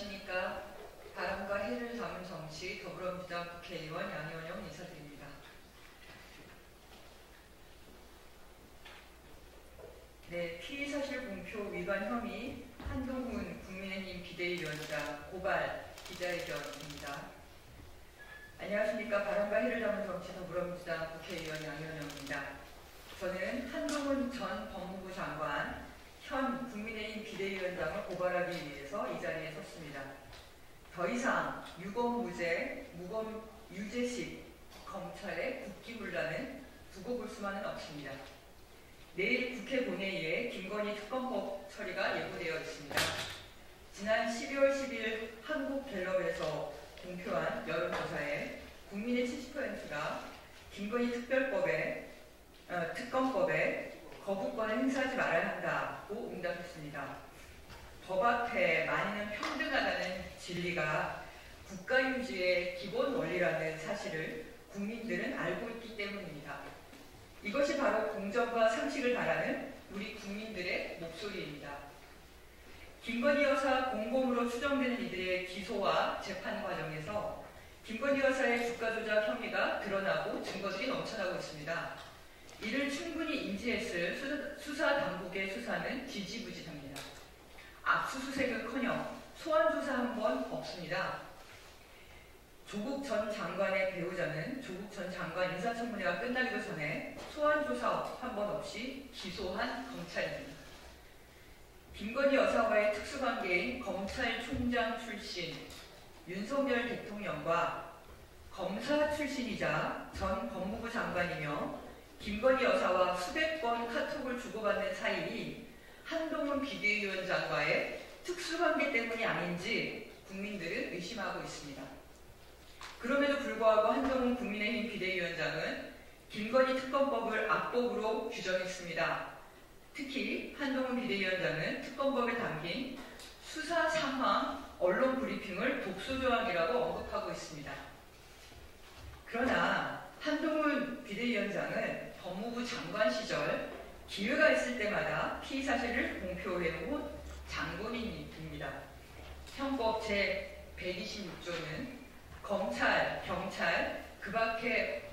안녕하십니까. 바람과 해를 담은 정치 더불어민주당 국회의원 양희원영 인사드립니다. 네, 피의사실 공표 위반 혐의 한동훈 국민의힘 비대위원장 고발 기자회견입니다. 안녕하십니까. 바람과 해를 담은 정치 더불어민주당 국회의원 양희원영입니다. 저는 한동훈 전 법무부 장관 현 국민의힘 비대위원장을 고발하기 위해서 이 자리에 섰습니다. 더 이상 유검무죄, 무검유죄식 검찰의 국기문란은 두고 볼 수만은 없습니다. 내일 국회 본회의에 김건희 특검법 처리가 예고되어 있습니다. 지난 12월 10일 한국갤럽에서 공표한 여론조사에 국민의 70%가 김건희 특검법에 거부권을 행사하지 말아야 한다고 응답했습니다. 법 앞에 만인은 평등하다는 진리가 국가유지의 기본 원리라는 사실을 국민들은 알고 있기 때문입니다. 이것이 바로 공정과 상식을 바라는 우리 국민들의 목소리입니다. 김건희 여사 공범으로 추정되는 이들의 기소와 재판 과정에서 김건희 여사의 주가 조작 혐의가 드러나고 증거들이 넘쳐나고 있습니다. 이를 충분히 인지했을 수사 당국의 수사는 지지부진합니다. 압수수색은커녕 소환조사 한 번 없습니다. 조국 전 장관의 배우자는 조국 전 장관 인사청문회가 끝나기도 전에 소환조사 한 번 없이 기소한 검찰입니다. 김건희 여사와의 특수관계인 검찰총장 출신 윤석열 대통령과 검사 출신이자 전 법무부 장관이며 김건희 여사와 수백 번 카톡을 주고받는 사이인 한동훈 비대위원장과의 특수관계 때문이 아닌지 국민들은 의심하고 있습니다. 그럼에도 불구하고 한동훈 국민의힘 비대위원장은 김건희 특검법을 악법으로 규정했습니다. 특히 한동훈 비대위원장은 특검법에 담긴 수사 상황 언론 브리핑을 독소조항이라고 언급하고 있습니다. 그러나 한동훈 비대위원장은 법무부 장관 시절 기회가 있을 때마다 피의사실을 공표해온 장본인입니다. 형법 제126조는 검찰, 경찰, 그 밖에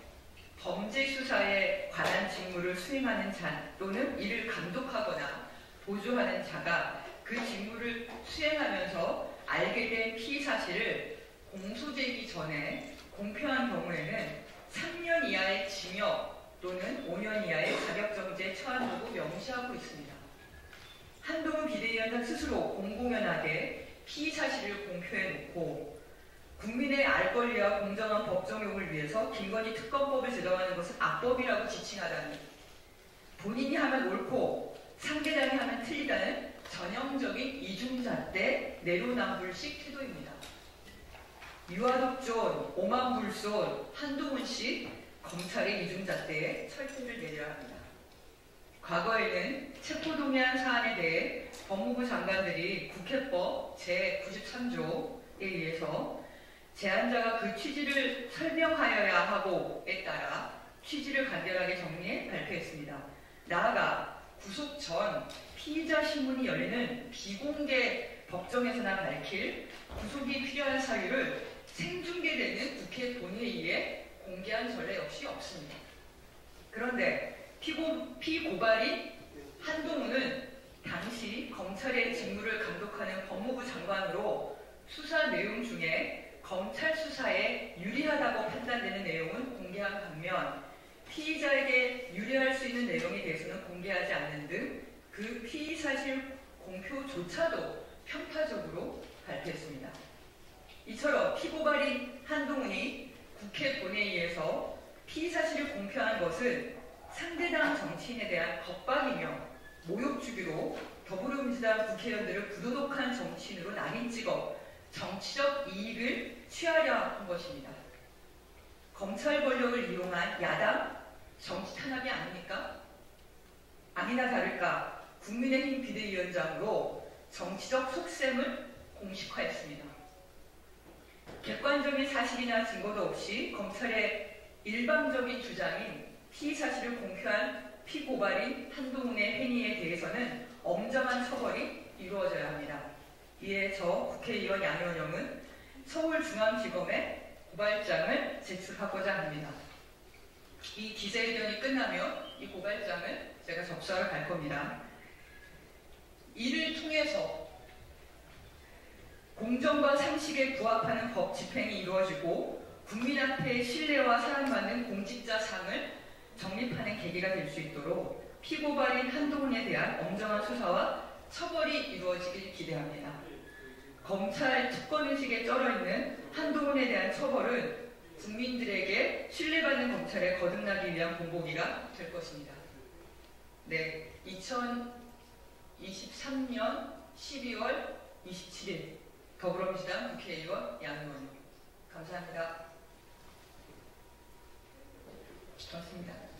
범죄 수사에 관한 직무를 수행하는 자 또는 이를 감독하거나 보조하는 자가 그 직무를 수행하면서 알게 된 피의사실을 공소제기 전에 공표한 경우에는 3년 이하의 징역 또는 5년 이하의 자격정지에 처한다고 명시하고 있습니다. 한동훈 비대위원장 스스로 공공연하게 피의사실을 공표해놓고 국민의 알 권리와 공정한 법 적용을 위해서 김건희 특검법을 제정하는 것은 악법이라고 지칭하다니 본인이 하면 옳고 상대방이 하면 틀리다는 전형적인 이중잣대 내로남불식 태도입니다. 유아독존, 오만불손, 한동훈식 검찰의 이중잣대에 철퇴를 내려야 합니다. 과거에는 체포동의안 사안에 대해 법무부 장관들이 국회법 제93조에 의해서 제안자가 그 취지를 설명하여야 하고에 따라 취지를 간결하게 정리해 발표했습니다. 나아가 구속 전 피의자 신문이 열리는 비공개 법정에서나 밝힐 구속이 필요한 사유를 생중계되는 국회 본회의에 공개한 전례 역시 없습니다. 그런데 피고발인 한동훈은 당시 검찰의 직무를 감독하는 법무부 장관으로 수사 내용 중에 검찰 수사에 유리하다고 판단되는 내용은 공개한 반면 피의자에게 유리할 수 있는 내용에 대해서는 공개하지 않는 등 그 피의사실 공표조차도 편파적으로 발표했습니다. 이처럼 피고발인 한동훈이 국회 본회의에서 피의사실을 공표한 것은 상대당 정치인에 대한 겁박이며 모욕 주기로 더불어민주당 국회의원들을 부도덕한 정치인으로 낙인 찍어 정치적 이익을 취하려 한 것입니다. 검찰 권력을 이용한 야당 정치 탄압이 아닙니까? 아니나 다를까 국민의힘 비대위원장으로 정치적 속셈을 공식화했습니다. 객관적인 사실이나 증거도 없이 검찰의 일방적인 주장인 피의사실을 공표한 피고발인 한동훈의 행위에 대해서는 엄정한 처벌이 이루어져야 합니다. 이에 저 국회의원 양현영은 서울중앙지검에 고발장을 제출하고자 합니다. 이 기자회견이 끝나면 이 고발장을 제가 접수하러 갈 겁니다. 이를 통해서 공정과 상식에 부합하는 법 집행이 이루어지고 국민 앞에 신뢰와 사랑받는 공직자상을 정립하는 계기가 될 수 있도록 피고발인 한동훈에 대한 엄정한 수사와 처벌이 이루어지길 기대합니다. 검찰 특권의식에 쩔어있는 한동훈에 대한 처벌은 국민들에게 신뢰받는 검찰에 거듭나기 위한 공보기가 될 것입니다. 네, 2023년 12월 27일 더불어민주당 국회의원 양현영. 감사합니다. 고맙습니다.